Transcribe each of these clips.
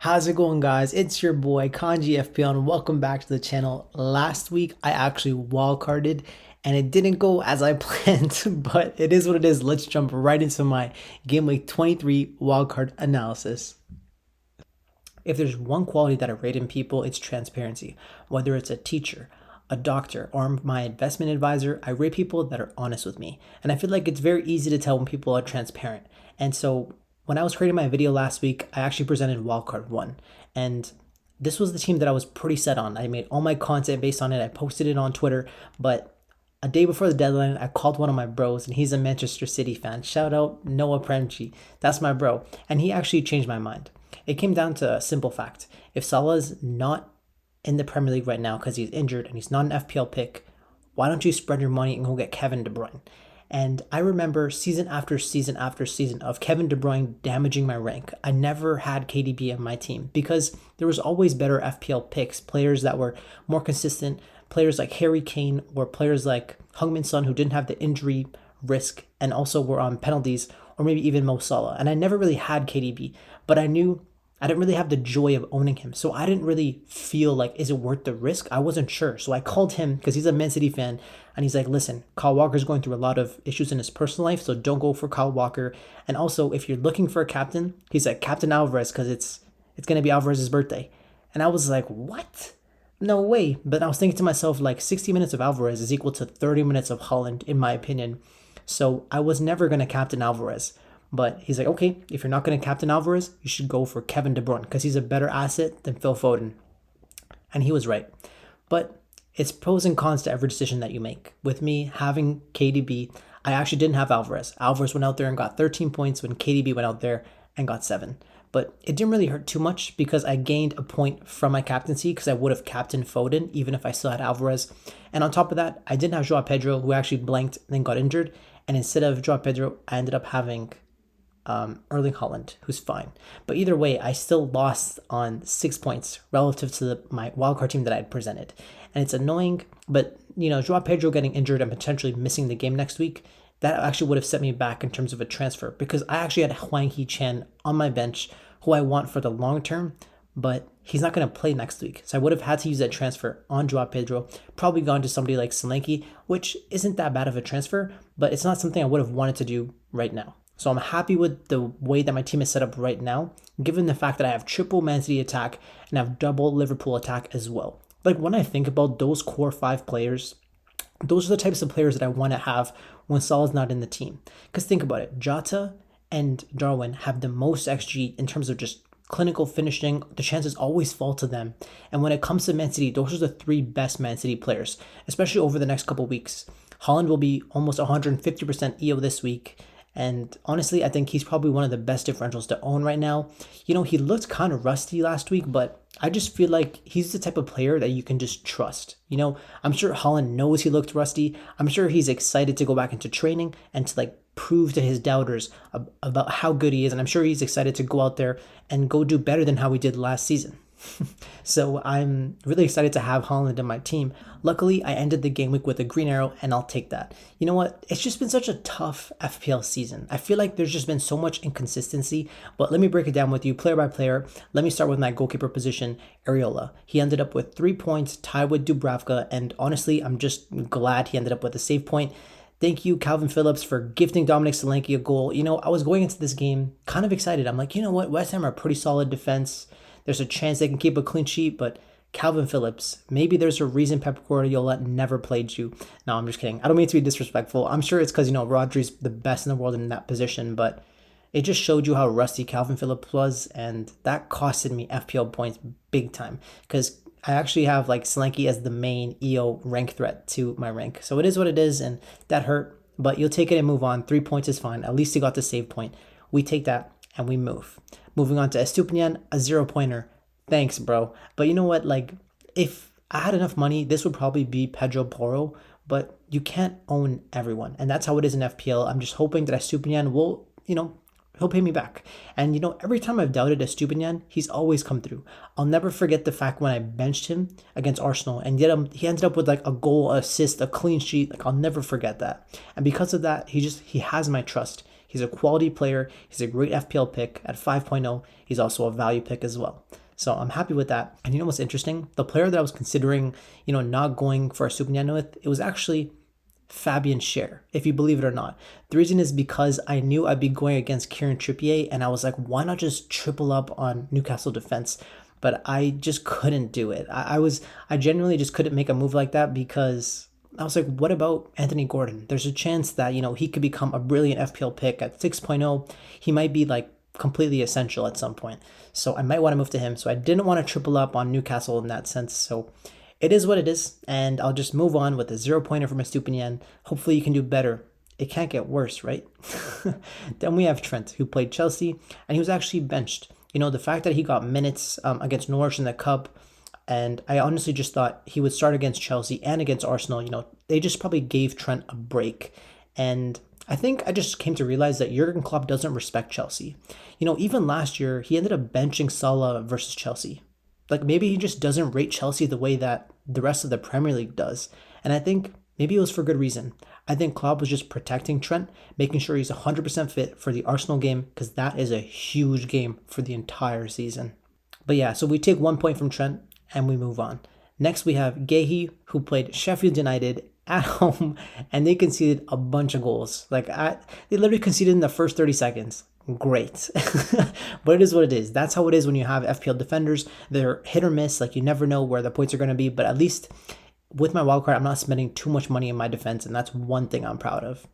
How's it going, guys? It's your boy Kanji FPL and welcome back to the channel. Last week I actually wildcarded and it didn't go as I planned, but it is what it is. Let's jump right into my Gameweek 23 wildcard analysis. If there's one quality that I rate in people, it's transparency. Whether it's a teacher, a doctor, or my investment advisor, I rate people that are honest with me. And I feel like it's very easy to tell when people are transparent. And so when I was creating my video last week, I actually presented Wildcard 1. And this was the team that I was pretty set on. I made all my content based on it. I posted it on Twitter. But a day before the deadline, I called one of my bros, and he's a Manchester City fan. Shout out Noah Premchi. That's my bro. And he actually changed my mind. It came down to a simple fact. If Salah's not in the Premier League right now because he's injured and he's not an FPL pick, why don't you spread your money and go get Kevin De Bruyne? And I remember season after season after season of Kevin De Bruyne damaging my rank. I never had KDB in my team because there was always better FPL picks, players that were more consistent, players like Harry Kane or players like Heung-min Son who didn't have the injury risk and also were on penalties, or maybe even Mo Salah. And I never really had KDB, but I knew I didn't really have the joy of owning him. So I didn't really feel like, is it worth the risk? I wasn't sure. So I called him because he's a Man City fan. And he's like, listen, Kyle Walker's going through a lot of issues in his personal life. So don't go for Kyle Walker. And also, if you're looking for a captain, he's like, Captain Alvarez, because it's going to be Alvarez's birthday. And I was like, what? No way. But I was thinking to myself, like 60 minutes of Alvarez is equal to 30 minutes of Holland, in my opinion. So I was never going to captain Alvarez. But he's like, okay, if you're not going to captain Alvarez, you should go for Kevin De Bruyne because he's a better asset than Phil Foden. And he was right. But it's pros and cons to every decision that you make. With me having KDB, I actually didn't have Alvarez. Alvarez went out there and got 13 points when KDB went out there and got 7. But it didn't really hurt too much because I gained a point from my captaincy because I would have captained Foden even if I still had Alvarez. And on top of that, I didn't have Joao Pedro, who actually blanked and then got injured. And instead of Joao Pedro, I ended up having Erling Haaland, who's fine. But either way, I still lost on 6 points relative to my wildcard team that I had presented. And it's annoying, but Joao Pedro getting injured and potentially missing the game next week, that actually would have set me back in terms of a transfer because I actually had Huang Hee-Chan on my bench, who I want for the long term, but he's not going to play next week. So I would have had to use that transfer on Joao Pedro, probably gone to somebody like Solanke, which isn't that bad of a transfer, but it's not something I would have wanted to do right now. So I'm happy with the way that my team is set up right now, given the fact that I have triple Man City attack and I have double Liverpool attack as well. Like when I think about those core 5 players, those are the types of players that I want to have when Salah's not in the team. Because think about it, Jota and Darwin have the most XG in terms of just clinical finishing. The chances always fall to them. And when it comes to Man City, those are the 3 best Man City players, especially over the next couple weeks. Haaland will be almost 150% EO this week. And honestly, I think he's probably one of the best differentials to own right now. He looked kind of rusty last week, but I just feel like he's the type of player that you can just trust. I'm sure Haaland knows he looked rusty. I'm sure he's excited to go back into training and to prove to his doubters about how good he is. And I'm sure he's excited to go out there and go do better than how he did last season. So I'm really excited to have Haaland in my team. Luckily, I ended the game week with a green arrow, and I'll take that. You know what? It's just been such a tough FPL season. I feel like there's just been so much inconsistency, but let me break it down with you player by player. Let me start with my goalkeeper position, Areola. He ended up with 3 points, tied with Dubravka, and honestly, I'm just glad he ended up with a save point. Thank you, Calvin Phillips, for gifting Dominic Solanke a goal. I was going into this game kind of excited. I'm like, you know what? West Ham are a pretty solid defense. There's a chance they can keep a clean sheet, but Calvin Phillips, maybe there's a reason Pep Guardiola never played you. No, I'm just kidding. I don't mean to be disrespectful. I'm sure it's because, Rodri's the best in the world in that position, but it just showed you how rusty Calvin Phillips was, and that costed me FPL points big time because I actually have Solanke as the main EO rank threat to my rank. So it is what it is, and that hurt, but you'll take it and move on. 3 points is fine. At least he got the save point. We take that and we move. Moving on to Estupinian, a 0-pointer. Thanks, bro. But you know what? If I had enough money, this would probably be Pedro Porro, but you can't own everyone. And that's how it is in FPL. I'm just hoping that Estupinian will, he'll pay me back. And, every time I've doubted Estupinian, he's always come through. I'll never forget the fact when I benched him against Arsenal, and yet he ended up with a goal, assist, a clean sheet. I'll never forget that. And because of that, he has my trust. He's a quality player. He's a great FPL pick at 5.0. He's also a value pick as well. So I'm happy with that. And you know what's interesting? The player that I was considering, not going for a Superman with, it was actually Fabian Schär, if you believe it or not. The reason is because I knew I'd be going against Kieran Trippier, and I was like, why not just triple up on Newcastle defense? But I just couldn't do it. I genuinely just couldn't make a move like that because I was like, what about Anthony Gordon? There's a chance that, he could become a brilliant FPL pick at 6.0. He might be like completely essential at some point. So I might want to move to him. So I didn't want to triple up on Newcastle in that sense. So it is what it is, and I'll just move on with a 0-pointer for my Stupinian. Hopefully you can do better. It can't get worse, right? Then we have Trent, who played Chelsea, and he was actually benched. The fact that he got minutes against Norwich in the Cup, and I honestly just thought he would start against Chelsea and against Arsenal. They just probably gave Trent a break. And I think I just came to realize that Jurgen Klopp doesn't respect Chelsea. Even last year, he ended up benching Salah versus Chelsea. Like, maybe he just doesn't rate Chelsea the way that the rest of the Premier League does. And I think maybe it was for good reason. I think Klopp was just protecting Trent, making sure he's 100% fit for the Arsenal game, because that is a huge game for the entire season. But yeah, so we take 1 point from Trent and we move on. Next, we have Gehi, who played Sheffield United at home, and they conceded a bunch of goals. They literally conceded in the first 30 seconds. Great. But it is what it is. That's how it is when you have FPL defenders. They're hit or miss. You never know where the points are going to be. But at least with my wildcard, I'm not spending too much money in my defense, and that's one thing I'm proud of.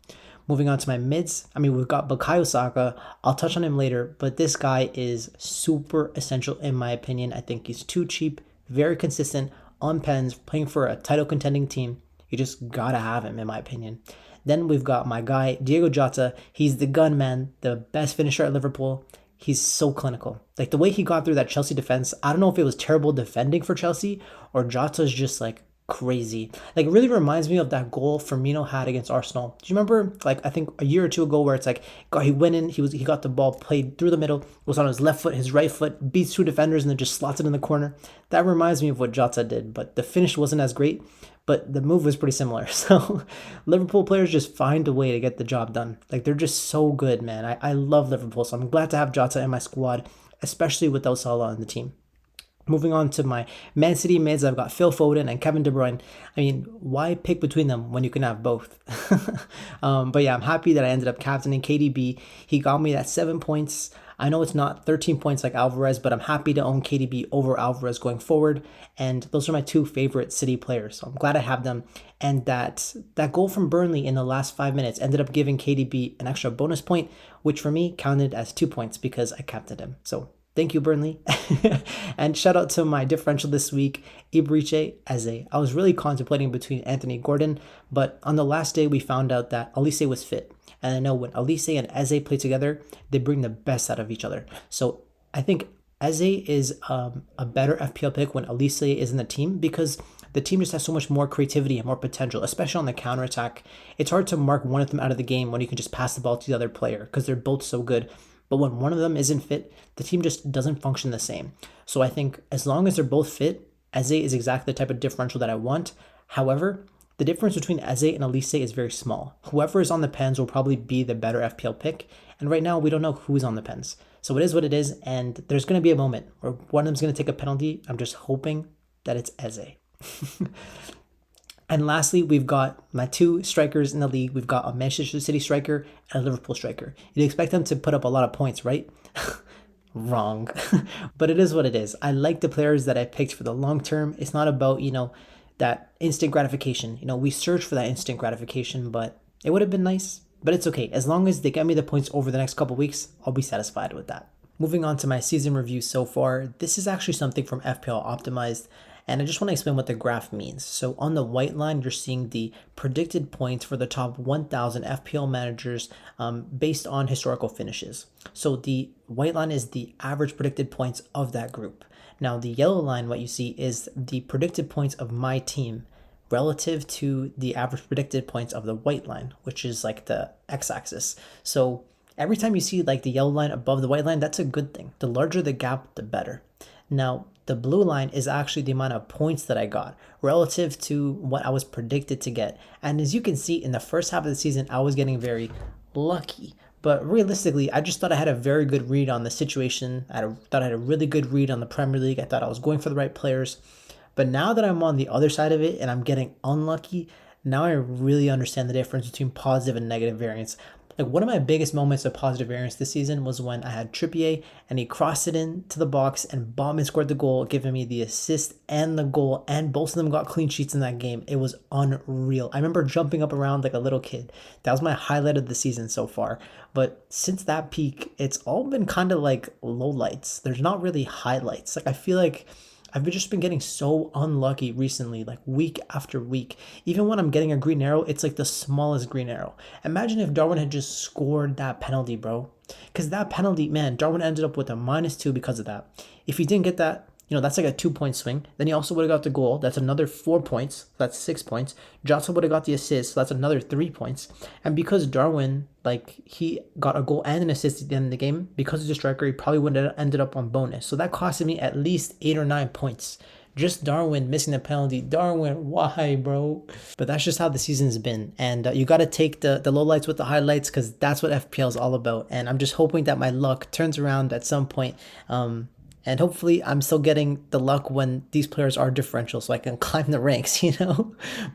Moving on to my mids. We've got Bukayo Saka. I'll touch on him later, but this guy is super essential in my opinion. I think he's too cheap, very consistent, on pens, playing for a title contending team. You just gotta have him in my opinion. Then we've got my guy, Diego Jota. He's the gunman, the best finisher at Liverpool. He's so clinical. The way he got through that Chelsea defense, I don't know if it was terrible defending for Chelsea or Jota's just crazy. It really reminds me of that goal Firmino had against Arsenal. Do you remember, I think a year or two ago, where it's God, he went in, he got the ball, played through the middle, was on his left foot, his right foot, beats two defenders, and then just slots it in the corner. That reminds me of what Jota did, but the finish wasn't as great, but the move was pretty similar. So Liverpool players just find a way to get the job done. They're just so good, man. I love Liverpool, so I'm glad to have Jota in my squad, especially without Salah on the team. Moving on to my Man City mids, I've got Phil Foden and Kevin De Bruyne. Why pick between them when you can have both? But yeah, I'm happy that I ended up captaining KDB. He got me that 7 points. I know it's not 13 points like Alvarez, but I'm happy to own KDB over Alvarez going forward. And those are my two favorite City players, so I'm glad I have them. And that goal from Burnley in the last 5 minutes ended up giving KDB an extra bonus point, which for me counted as 2 points because I captained him. So thank you, Burnley. And shout out to my differential this week, Ibrice Eze. I was really contemplating between Anthony Gordon, but on the last day, we found out that Elise was fit. And I know when Elise and Eze play together, they bring the best out of each other. So I think Eze is a better FPL pick when Elise is in the team, because the team just has so much more creativity and more potential, especially on the counterattack. It's hard to mark one of them out of the game when you can just pass the ball to the other player because they're both so good. But when one of them isn't fit, the team just doesn't function the same. So I think as long as they're both fit, Eze is exactly the type of differential that I want. However, the difference between Eze and Elise is very small. Whoever is on the pens will probably be the better FPL pick. And right now, we don't know who's on the pens. So it is what it is. And there's going to be a moment where one of them's going to take a penalty. I'm just hoping that it's Eze. And lastly, we've got my two strikers in the league. We've got a Manchester City striker and a Liverpool striker. You'd expect them to put up a lot of points, right? Wrong. But it is what it is. I like the players that I picked for the long term. It's not about, that instant gratification. We search for that instant gratification, but it would have been nice. But it's okay. As long as they get me the points over the next couple weeks, I'll be satisfied with that. Moving on to my season review so far, this is actually something from FPL Optimized. And I just want to explain what the graph means. So on the white line, you're seeing the predicted points for the top 1,000 FPL managers based on historical finishes. So the white line is the average predicted points of that group. Now the yellow line, what you see is the predicted points of my team relative to the average predicted points of the white line, which is the x-axis. So every time you see the yellow line above the white line, that's a good thing. The larger the gap, the better. Now, the blue line is actually the amount of points that I got relative to what I was predicted to get. And as you can see, in the first half of the season, I was getting very lucky. But realistically, I just thought I had a very good read on the situation. Thought I had a really good read on the Premier League. I thought I was going for the right players. But now that I'm on the other side of it and I'm getting unlucky, now I really understand the difference between positive and negative variance. Like one of my biggest moments of positive variance this season was when I had Trippier and he crossed it into the box and Botman scored the goal, giving me the assist and the goal, and both of them got clean sheets in that game. It was unreal. I remember jumping up around like a little kid. That was my highlight of the season so far. But since that peak, it's all been kind of like lowlights. There's not really highlights. Like I feel like just been getting so unlucky recently, like week after week. Even when I'm getting a green arrow, it's like the smallest green arrow. Imagine if Darwin had just scored that penalty, bro. Because that penalty, man, Darwin ended up with a -2 because of that. If he didn't get that, that's like a 2-point swing. Then he also would have got the goal. That's another 4 points. That's 6 points. Jota would have got the assist. So that's another 3 points. And because Darwin, like, he got a goal and an assist at the end of the game, because he's a striker, he probably would have ended up on bonus. So that costed me at least 8 or 9 points. Just Darwin missing the penalty. Darwin, why, bro? But that's just how the season's been. And you got to take the lowlights with the highlights, because that's what FPL is all about. And I'm just hoping that my luck turns around at some point. And hopefully I'm still getting the luck when these players are differential so I can climb the ranks,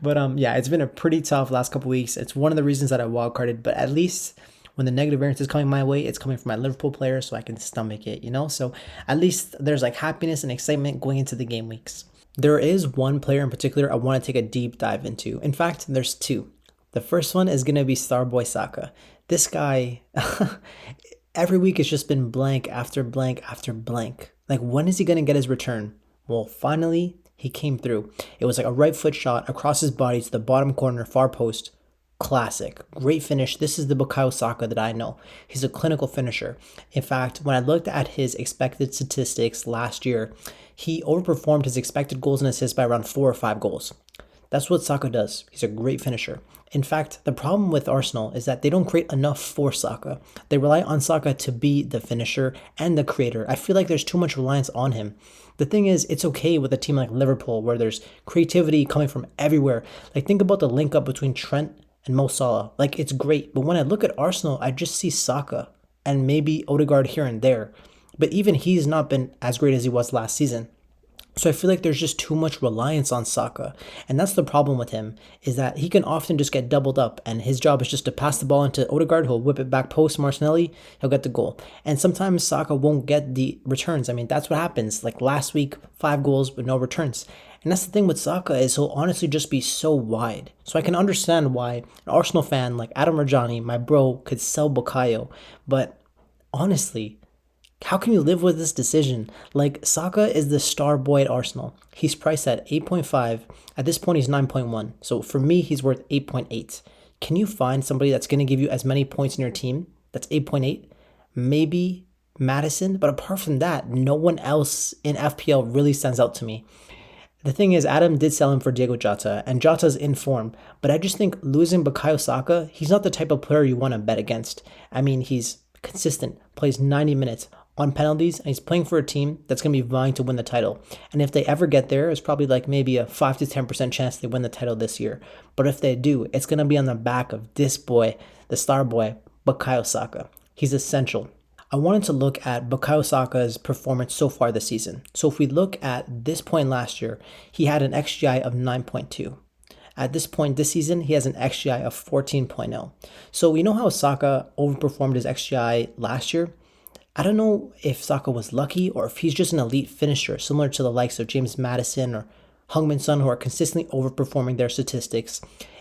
But yeah, it's been a pretty tough last couple weeks. It's one of the reasons that I wildcarded, but at least when the negative variance is coming my way, it's coming from my Liverpool players so I can stomach it, So at least there's like happiness and excitement going into the game weeks. There is one player in particular I want to take a deep dive into. In fact, there's two. The first one is going to be Starboy Saka. This guy, every week it's just been blank after blank after blank. Like, when is he going to get his return? Well, finally, he came through. It was like a right foot shot across his body to the bottom corner, far post. Classic. Great finish. This is the Bukayo Saka that I know. He's a clinical finisher. In fact, when I looked at his expected statistics last year, he overperformed his expected goals and assists by around 4 or 5 goals. That's what Saka does. He's a great finisher. In fact, the problem with Arsenal is that they don't create enough for Saka. They rely on Saka to be the finisher and the creator. I feel like there's too much reliance on him. The thing is, it's okay with a team like Liverpool where there's creativity coming from everywhere. Like, think about the link up between Trent and Mo Salah. Like, it's great. But when I look at Arsenal, I just see Saka and maybe Odegaard here and there. But even he's not been as great as he was last season. So I feel like there's just too much reliance on Saka. And that's the problem with him, is that he can often just get doubled up and his job is just to pass the ball into Odegaard, who'll whip it back post Martinelli, he'll get the goal. And sometimes Saka won't get the returns. I mean, that's what happens. Like last week, 5 goals with no returns. And that's the thing with Saka, is he'll honestly just be so wide. So I can understand why an Arsenal fan like Adam Rajani, my bro, could sell Bukayo. But honestly, how can you live with this decision? Like, Saka is the star boy at Arsenal. He's priced at 8.5. At this point, he's 9.1. So for me, he's worth 8.8. Can you find somebody that's going to give you as many points in your team? That's 8.8. Maybe Madison. But apart from that, no one else in FPL really stands out to me. The thing is, Adam did sell him for Diego Jota, and Jota's in form. But I just think losing Bukayo Saka, he's not the type of player you want to bet against. I mean, he's consistent, plays 90 minutes on penalties, and he's playing for a team that's going to be vying to win the title. And if they ever get there, it's probably like maybe a 5 to 10% chance they win the title this year. But if they do, it's going to be on the back of this boy, the star boy, Bukayo Saka. He's essential. I wanted to look at Bukayo Saka's performance so far this season. So if we look at this point last year, he had an XGI of 9.2. At this point this season, he has an XGI of 14.0. So we know how Saka overperformed his XGI last year. I don't know if Saka was lucky or if he's just an elite finisher, similar to the likes of James Maddison or Heung-min Son, who are consistently overperforming their statistics.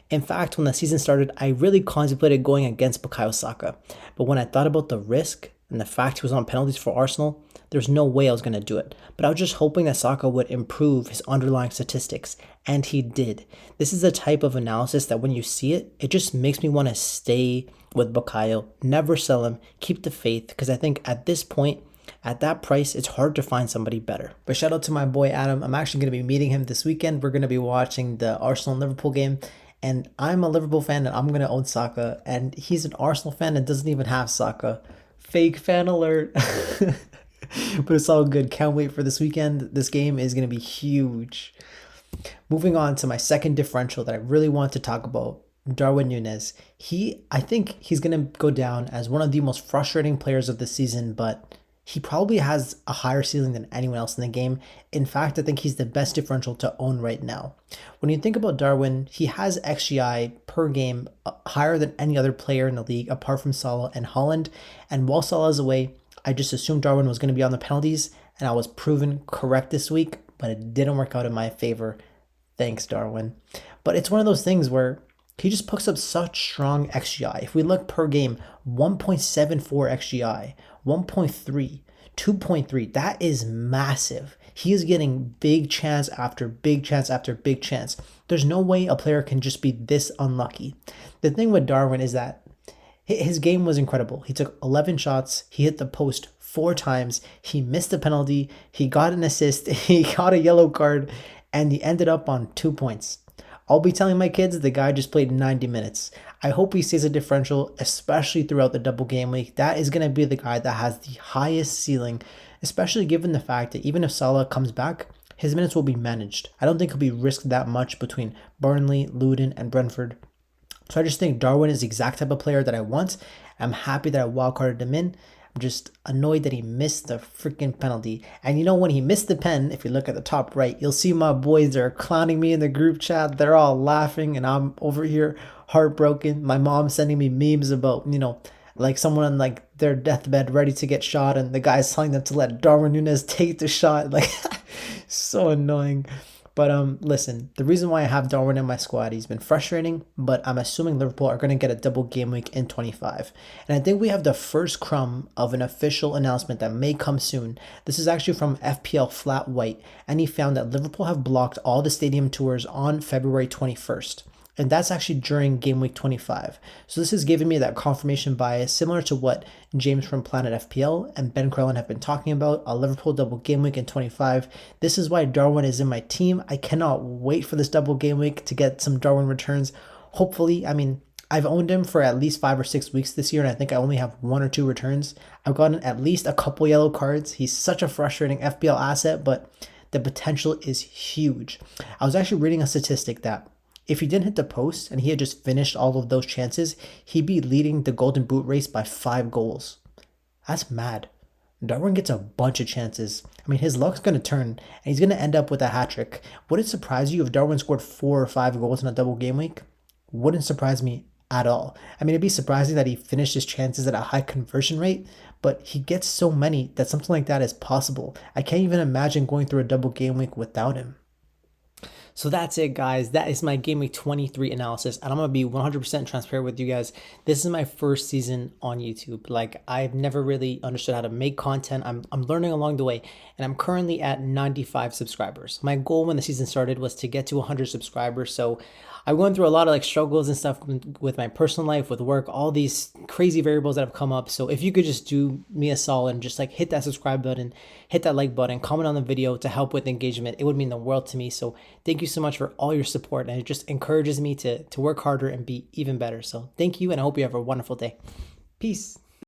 In fact, when the season started, I really contemplated going against Bukayo Saka. But when I thought about the risk and the fact he was on penalties for Arsenal, there's no way I was going to do it. But I was just hoping that Saka would improve his underlying statistics, and he did. This is a type of analysis that when you see it, it just makes me want to stay with Bukayo, never sell him, keep the faith, because I think at this point, at that price, it's hard to find somebody better. But shout out to my boy Adam. I'm actually going to be meeting him this weekend. We're going to be watching the Arsenal-Liverpool game. And I'm a Liverpool fan and I'm going to own Saka. And he's an Arsenal fan and doesn't even have Saka. Fake fan alert. But it's all good. Can't wait for this weekend. This game is going to be huge. Moving on to my second differential that I really want to talk about. Darwin Nunez. I think he's going to go down as one of the most frustrating players of the season, but he probably has a higher ceiling than anyone else in the game. In fact, I think he's the best differential to own right now. When you think about Darwin, he has XGI per game higher than any other player in the league apart from Salah and Holland. And while Salah is away, I just assumed Darwin was going to be on the penalties, and I was proven correct this week, but it didn't work out in my favor. Thanks, Darwin. But it's one of those things where he just puts up such strong XGI. If we look per game, 1.74 XGI, 1.3, 2.3, that is massive. He is getting big chance after big chance after big chance. There's no way a player can just be this unlucky. The thing with Darwin is that his game was incredible. He took 11 shots, he hit the post 4 times, he missed a penalty, he got an assist, he got a yellow card, and he ended up on 2 points. I'll be telling my kids the guy just played 90 minutes. I hope he stays a differential, especially throughout the double game week. That is going to be the guy that has the highest ceiling, especially given the fact that even if Salah comes back, his minutes will be managed. I don't think he'll be risked that much between Burnley, Luton, and Brentford. So I just think Darwin is the exact type of player that I want. I'm happy that I wildcarded him in. I'm just annoyed that he missed the freaking penalty. And you know, when he missed the pen, if you look at the top right, you'll see my boys are clowning me in the group chat. They're all laughing and I'm over here heartbroken. My mom's sending me memes about, like someone on like their deathbed ready to get shot and the guy's telling them to let Darwin Nunez take the shot. Like, so annoying. But listen, the reason why I have Darwin in my squad, he's been frustrating, but I'm assuming Liverpool are going to get a double game week in 25. And I think we have the first crumb of an official announcement that may come soon. This is actually from FPL Flat White, and he found that Liverpool have blocked all the stadium tours on February 21st. And that's actually during game week 25. So this has given me that confirmation bias, similar to what James from Planet FPL and Ben Crellin have been talking about, a Liverpool double game week in 25. This is why Darwin is in my team. I cannot wait for this double game week to get some Darwin returns. Hopefully, I've owned him for at least 5 or 6 weeks this year, and I think I only have 1 or 2 returns. I've gotten at least a couple yellow cards. He's such a frustrating FPL asset, but the potential is huge. I was actually reading a statistic that if he didn't hit the post and he had just finished all of those chances, he'd be leading the Golden Boot race by 5 goals. That's mad. Darwin gets a bunch of chances. His luck's going to turn and he's going to end up with a hat trick. Would it surprise you if Darwin scored 4 or 5 goals in a double game week? Wouldn't surprise me at all. It'd be surprising that he finished his chances at a high conversion rate, but he gets so many that something like that is possible. I can't even imagine going through a double game week without him. So that's it, guys. That is my Game Week 23 analysis. And I'm going to be 100% transparent with you guys. This is my first season on YouTube. Like, I've never really understood how to make content. I'm learning along the way. And I'm currently at 95 subscribers. My goal when the season started was to get to 100 subscribers. So I'm going through a lot of struggles and stuff with my personal life, with work, all these crazy variables that have come up. So if you could just do me a solid and just hit that subscribe button, hit that like button, comment on the video to help with engagement, it would mean the world to me. So thank you so much for all your support, and it just encourages me to work harder and be even better. So thank you, and I hope you have a wonderful day. Peace.